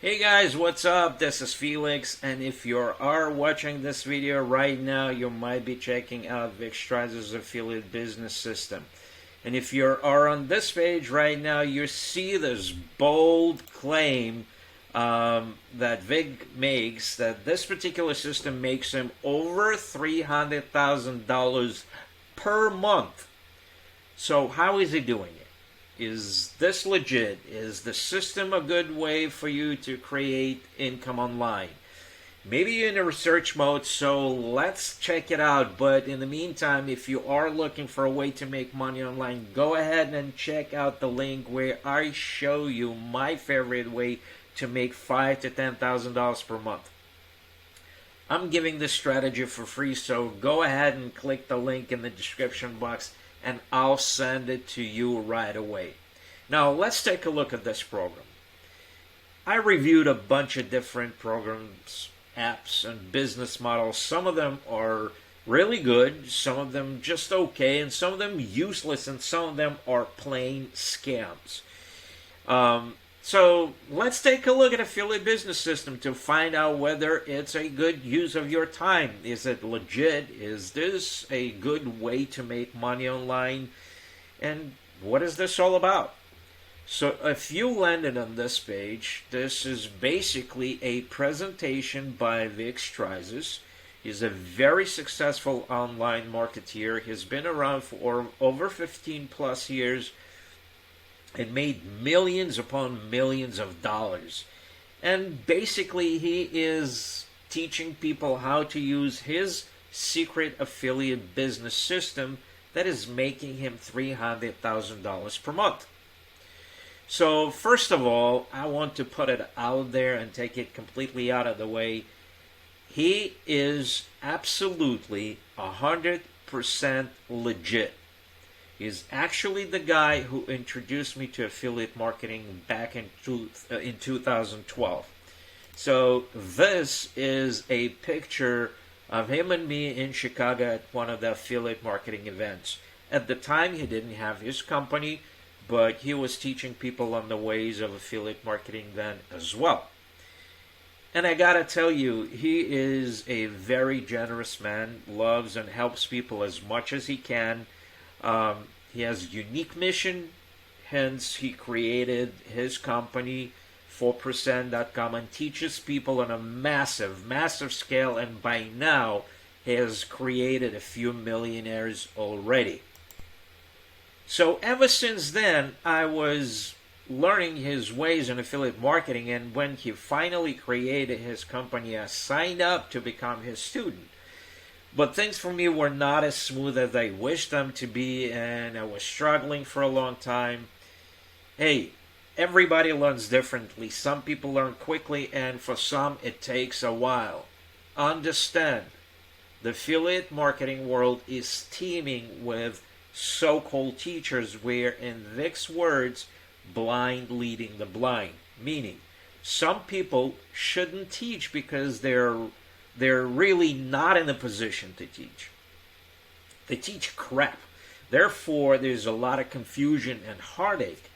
Hey guys, what's up? This is Felix, and if you are watching this video right now, you might be checking out Vick affiliate business system. And if you are on this page right now, you see this bold claim that Vick makes that this particular system makes him over $300,000 per month. So how is he doing it? Is this legit? Is the system a good way for you to create income online? Maybe you're in a research mode, so let's check it out. But in the meantime, if you are looking for a way to make money online, go ahead and check out the link where I show you my favorite way to make $5,000 to $10,000 per month. I'm giving this strategy for free, so go ahead and click the link in the description box and I'll send it to you right away. Now let's take a look at this program. I reviewed a bunch of different programs, apps, and business models. Some of them are really good, some of them just okay, and some of them useless, and some of them are plain scams. So let's take a look at affiliate business system to find out whether it's a good use of your time. Is it legit? Is this a good way to make money online? And what is this all about? So if you landed on this page, this is basically a presentation by Vick 𝗧𝗵𝗶𝘀𝘁. He's a very successful online marketeer. He's been around for over 15 plus years and made millions upon millions of dollars. And basically he is teaching people how to use his secret affiliate business system that is making him $300,000 per month. So first of all, I want to put it out there and take it completely out of the way. He is absolutely 100% legit. He's actually the guy who introduced me to affiliate marketing back in 2012. So this is a picture of him and me in Chicago at one of the affiliate marketing events. At the time, he didn't have his company, but he was teaching people on the ways of affiliate marketing then as well. And I gotta tell you, he is a very generous man, loves and helps people as much as he can. He has a unique mission, hence he created his company, 𝗓𝗋% and teaches people on a massive, massive scale, and by now he has created a few millionaires already. So ever since then, I was learning his ways in affiliate marketing, and when he finally created his company, I signed up to become his student. But things for me were not as smooth as I wished them to be, and I was struggling for a long time. Hey, everybody learns differently. Some people learn quickly, and for some it takes a while. Understand, the affiliate marketing world is teeming with so-called teachers where, in Vick's words, blind leading the blind. Meaning, some people shouldn't teach because they're really not in a position to teach. They teach crap. Therefore, there's a lot of confusion and heartache.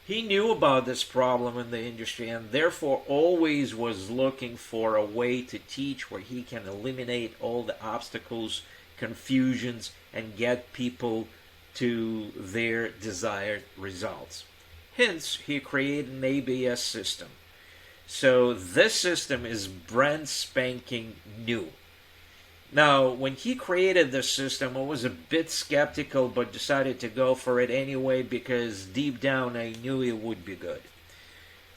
He knew about this problem in the industry and therefore always was looking for a way to teach where he can eliminate all the obstacles, confusions, and get people to their desired results. Hence, he created an ABS system. So this system is brand spanking new. Now, when he created this system, I was a bit skeptical, but decided to go for it anyway because deep down I knew it would be good.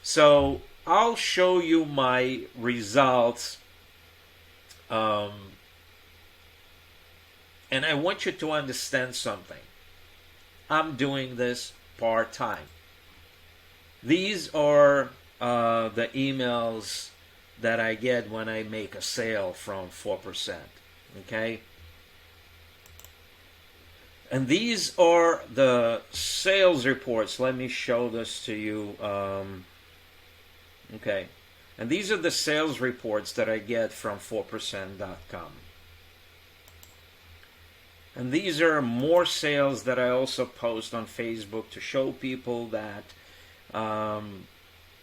So I'll show you my results, and I want you to understand something. I'm doing this part-time. These are the emails that I get when I make a sale from 𝗓𝗋%. Okay? And these are the sales reports. Let me show this to you. Okay. And these are the sales reports that I get from 𝗓𝗋% And these are more sales that I also post on Facebook to show people that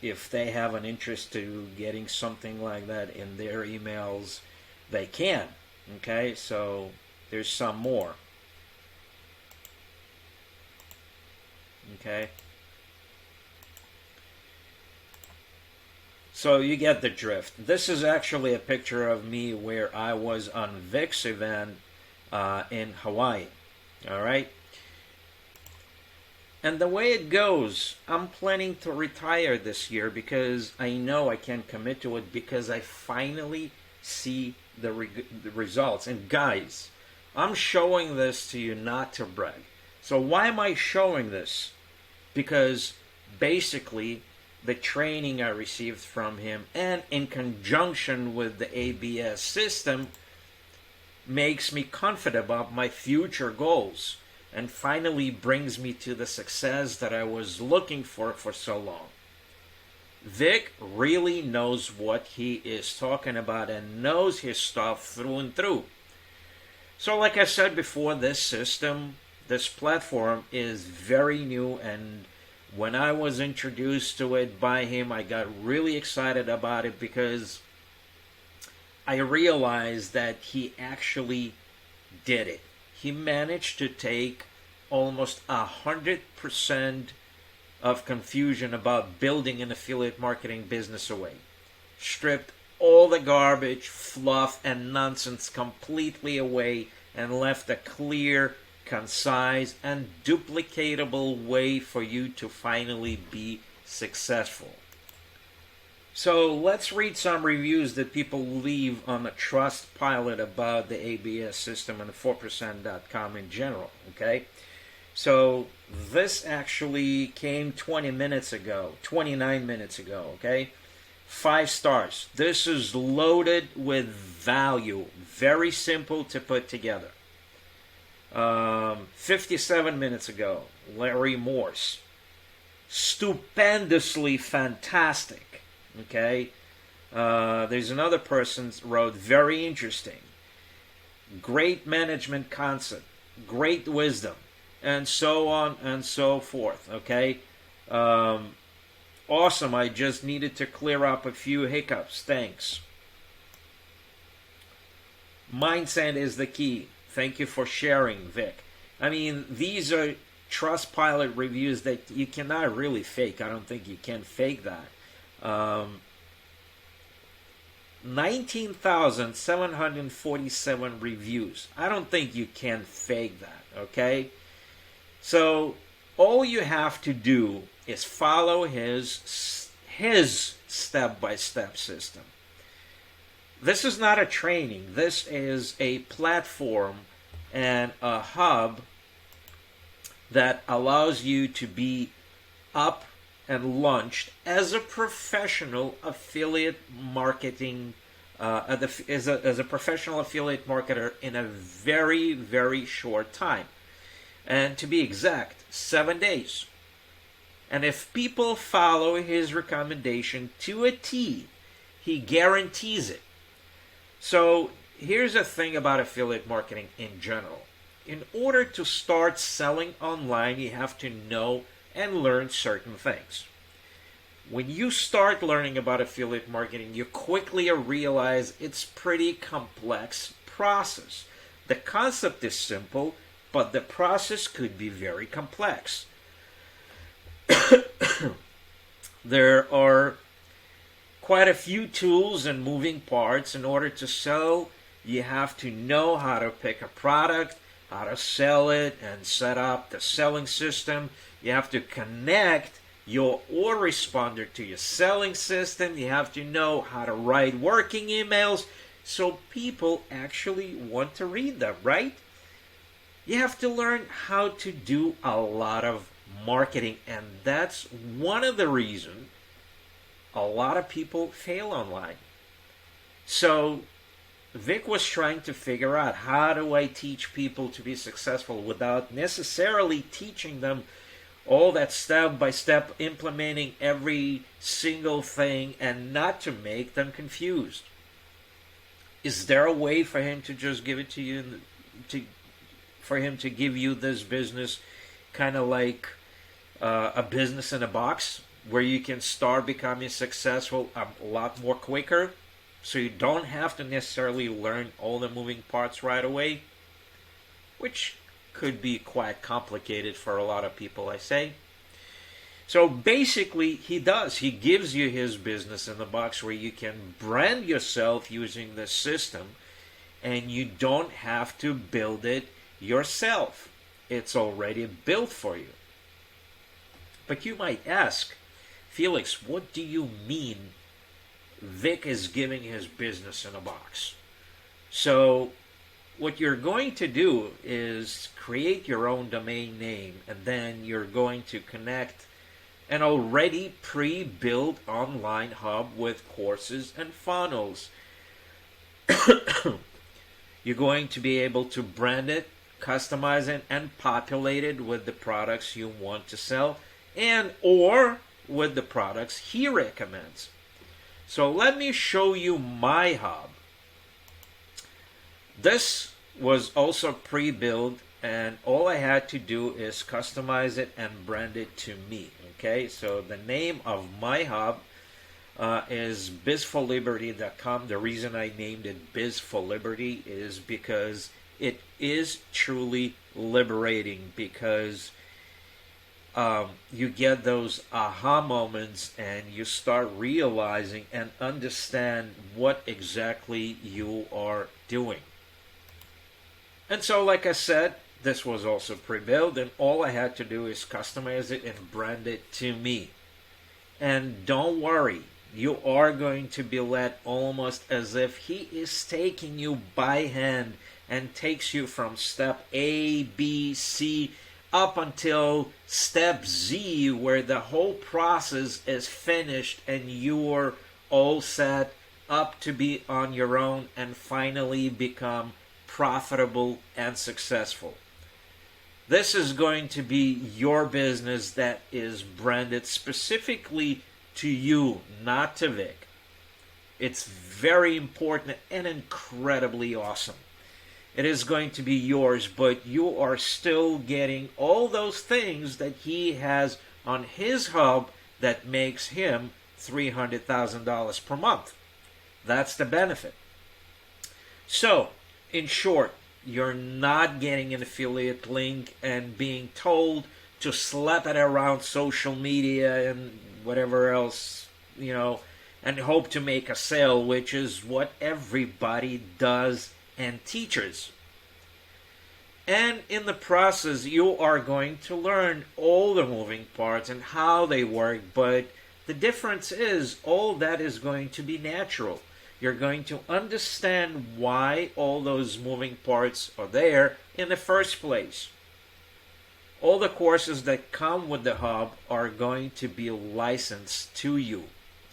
if they have an interest to getting something like that in their emails, they can. Okay, so there's some more. Okay. So you get the drift. This is actually a picture of me where I was on Vick's event in Hawaii. All right. And the way it goes, I'm planning to retire this year because I know I can commit to it because I finally see the results. And guys, I'm showing this to you not to brag. So why am I showing this? Because basically the training I received from him, and in conjunction with the ABS system, makes me confident about my future goals and finally brings me to the success that I was looking for so long. Vick really knows what he is talking about and knows his stuff through and through. So like I said before, this system, this platform is very new, and when I was introduced to it by him, I got really excited about it because I realized that he actually did it. He managed to take almost 100% of confusion about building an affiliate marketing business away. Stripped all the garbage, fluff, and nonsense completely away and left a clear, concise, and duplicatable way for you to finally be successful. So let's read some reviews that people leave on the Trustpilot about the ABS system and the 4%.com in general, okay? So this actually came 29 minutes ago, okay? 5 stars. This is loaded with value. Very simple to put together. 57 minutes ago, Larry Morse. Stupendously fantastic. Okay? There's another person wrote, very interesting. Great management concept. Great wisdom. And so on and so forth. Okay? Awesome. I just needed to clear up a few hiccups. Thanks. Mindset is the key. Thank you for sharing, Vick. I mean, these are Trustpilot reviews that you cannot really fake. I don't think you can fake that. 19,747 reviews. I don't think you can fake that, okay? So all you have to do is follow his step-by-step system. This is not a training. This is a platform and a hub that allows you to be up and launched as a professional affiliate marketing, as a professional affiliate marketer in a very, very short time. And to be exact, 7 days. And if people follow his recommendation to a T, he guarantees it. So here's the thing about affiliate marketing in general. In order to start selling online, you have to know and learn certain things. When you start learning about affiliate marketing, you quickly realize it's a pretty complex process. The concept is simple, but the process could be very complex. There are quite a few tools and moving parts. In order to sell, you have to know how to pick a product, how to sell it, and set up the selling system. You have to connect your autoresponder to your selling system. You have to know how to write working emails so people actually want to read them, right? You have to learn how to do a lot of marketing, and that's one of the reasons a lot of people fail online. So Vick was trying to figure out, how do I teach people to be successful without necessarily teaching them all that step-by-step, implementing every single thing, and not to make them confused. Is there a way for him to just give it to you, for him to give you this business kind of like a business in a box? where you can start becoming successful a lot more quicker, so you don't have to necessarily learn all the moving parts right away, which could be quite complicated for a lot of people, I say. So basically, he gives you his business in the box where you can brand yourself using the system, and you don't have to build it yourself. It's already built for you. But you might ask, Felix, what do you mean Vick is giving his business in a box? So what you're going to do is create your own domain name, and then you're going to connect an already pre-built online hub with courses and funnels. You're going to be able to brand it, customize it, and populate it with the products you want to sell, and or with the products he recommends. So let me show you my hub. This was also pre-built, and all I had to do is customize it and brand it to me. Okay, so the name of my hub is 𝗓𝗶𝗀𝗲.com. The reason I named it 𝗓𝗶𝗀𝗲 is because it is truly liberating, because you get those aha moments and you start realizing and understand what exactly you are doing. And so, like I said, this was also pre-built, and all I had to do is customize it and brand it to me. And don't worry, you are going to be led almost as if he is taking you by hand and takes you from step A, B, C, up until step Z, where the whole process is finished and you're all set up to be on your own and finally become profitable and successful. This is going to be your business that is branded specifically to you, not to Vick. It's very important and incredibly awesome. It is going to be yours, but you are still getting all those things that he has on his hub that makes him $300,000 per month. That's the benefit. So, in short, you're not getting an affiliate link and being told to slap it around social media and whatever else, and hope to make a sale, which is what everybody does and teaches. And in the process, you are going to learn all the moving parts and how they work, but the difference is all that is going to be natural. You're going to understand why all those moving parts are there in the first place. All the courses that come with the hub are going to be licensed to you.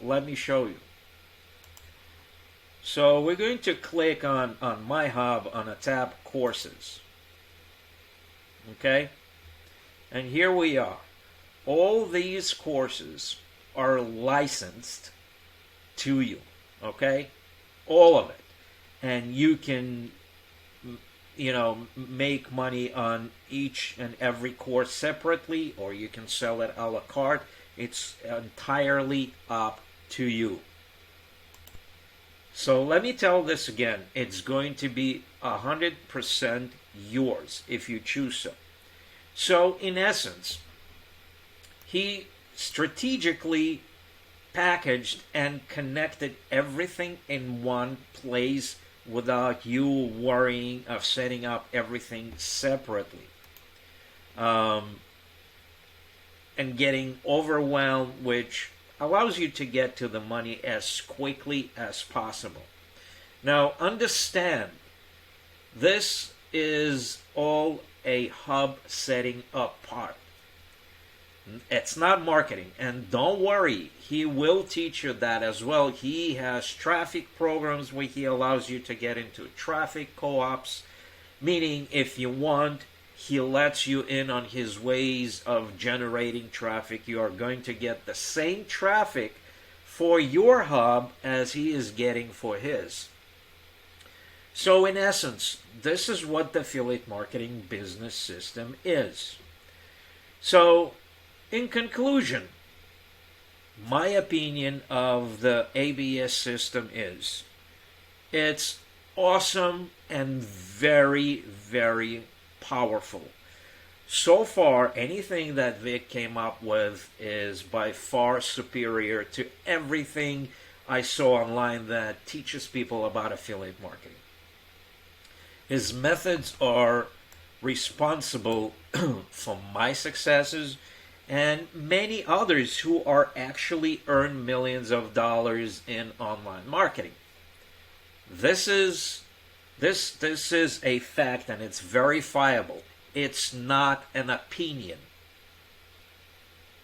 Let me show you. So we're going to click on my hub on a tab Courses. Okay? And here we are. All these courses are licensed to you. Okay? All of it. And you can make money on each and every course separately, or you can sell it a la carte. It's entirely up to you. So let me tell this again. It's going to be 100% yours if you choose so. So in essence, he strategically packaged and connected everything in one place without you worrying of setting up everything separately and getting overwhelmed, which allows you to get to the money as quickly as possible. Now understand, this is all a hub setting up part. It's not marketing, and don't worry, he will teach you that as well. He has traffic programs where he allows you to get into traffic co-ops, meaning if you want, he lets you in on his ways of generating traffic. You are going to get the same traffic for your hub as he is getting for his. So in essence, this is what the affiliate marketing business system is. So in conclusion, my opinion of the ABS system is it's awesome and very, very powerful. So far, anything that Vick came up with is by far superior to everything I saw online that teaches people about affiliate marketing. His methods are responsible for my successes and many others who are actually earn millions of dollars in online marketing. This is a fact, and it's verifiable. It's not an opinion.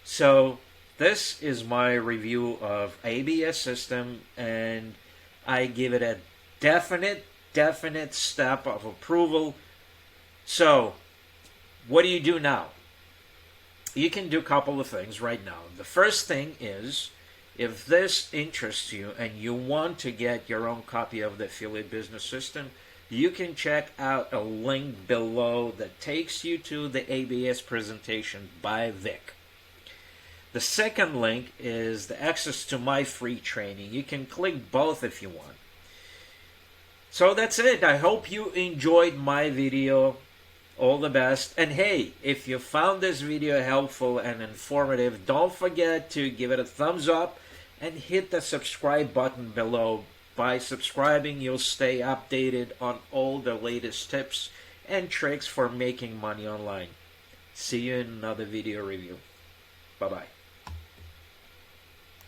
So this is my review of ABS system, and I give it a definite step of approval. So what do you do now? You can do a couple of things right now. The first thing is, if this interests you and you want to get your own copy of the affiliate business system, you can check out a link below that takes you to the ABS presentation by Vick. The second link is the access to my free training. You can click both if you want. So that's it. I hope you enjoyed my video. All the best. And hey, if you found this video helpful and informative, don't forget to give it a thumbs up and hit the subscribe button below. By subscribing, you'll stay updated on all the latest tips and tricks for making money online. See you in another video review. Bye-bye.